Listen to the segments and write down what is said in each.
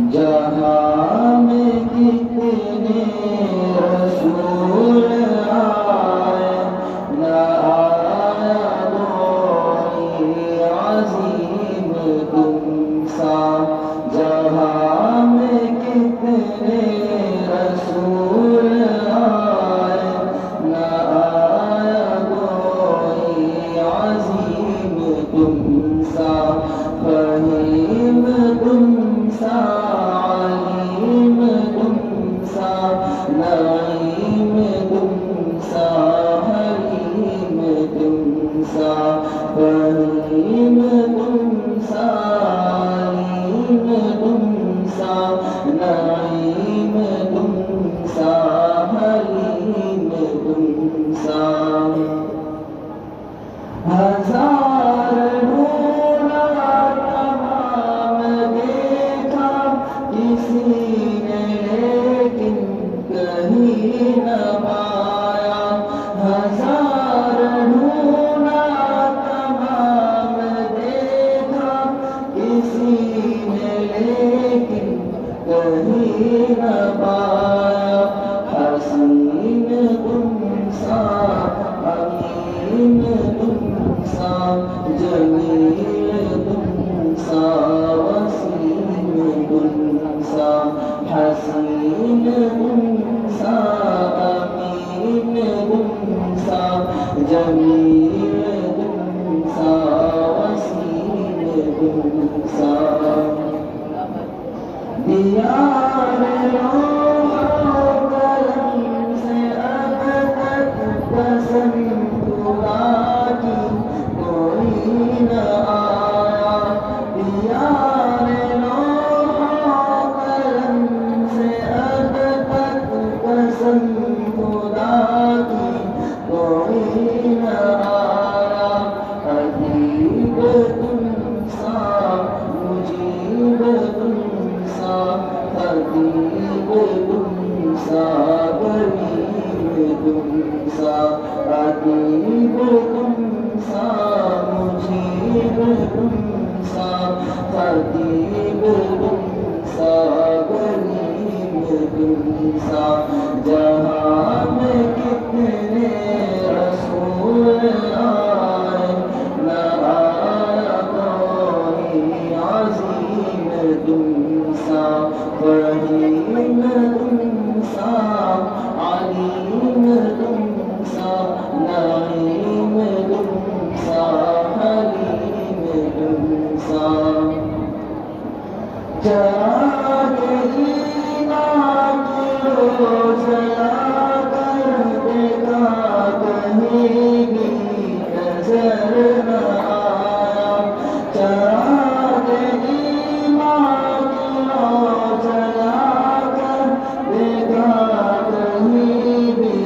جہاں میں کتنے رسول آئے نہ آیا کوئی عظیم تم سا جہاں میں کتنے رسول آئے نہ آیا کوئی عظیم تم سا فہیم تم سا علیم تم سا نعیم تم سا حلیم تم سا فہیم تم سا علیم تم سا نعیم تم سا حلیم تم سا ہزار کسی نے لیکن کہیں نہ پایا ہزار ڈھونڈا تمام دیکھا کسی نے لیکن کہیں نہ پایا حسین تم سا حکیم تم سا جمیل تم سا وسیم تم سا حسین تم سا امین تم سا جمیل تم سا وسیم تم سا دیار لوح و قلم سے اب تک قسم خدا کی کوئی نہ آیا دیار لوح و قلم سے اب تک قسم خدا کی کوئی نہ آیا عجیب تم سا مجیب تم سا خطیب تم سا غریب تم سا عجیب تم سا مجیب تم سا خطیب تم سا غریب تم سا جہاں میں کتنے رسول آئے نہ آیا کوئی عظیم تم سا فہیم تم سا علیم تم سا نعیم تم سا حلیم تم سا چراغ جینا کی روشنا کر دیکھا کہیں بھی نظر نہ آیا چراغ جینا کی روشنا کر دیکھا کہیں بھی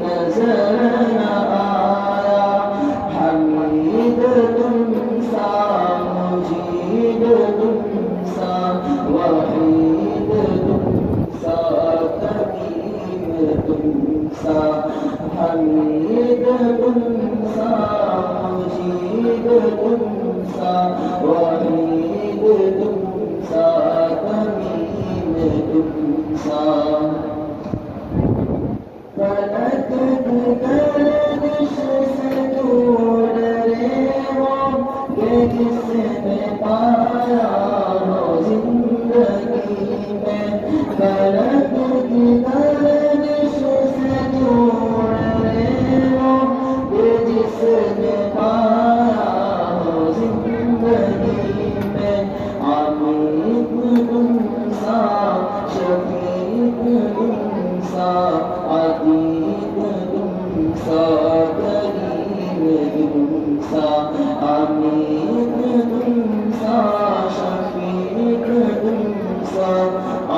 نظر نہ آیا حمید تم سا مجید تم سا وحید تم سا کریم تم سا حمید تم سا مجید تم سا وحید تم سا کریم تم سا فلک کی گردش سے تو ڈرے ہو کہ جس نے پایا ہو زندگی میں فلک کی گردش سے تو ڈرے ہو کہ جس نے پایا ہو زندگی میں عمیق تم سا شفیق تم سا عتیق تم سا کریم تم سا عمیق تم سا شفیق تم سا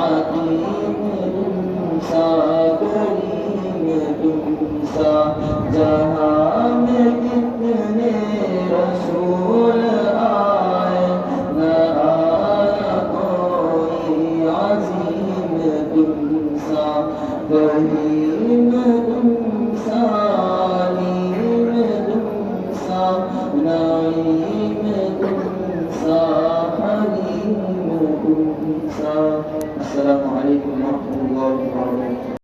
عتیق تم سا کریم تم سا جہاں میں کتنے رسول آئے نہ آیا کوئی عظیم تم سا کریم تم سا علیم تم سا نعیم السلام عليكم ورحمة الله وبركاته.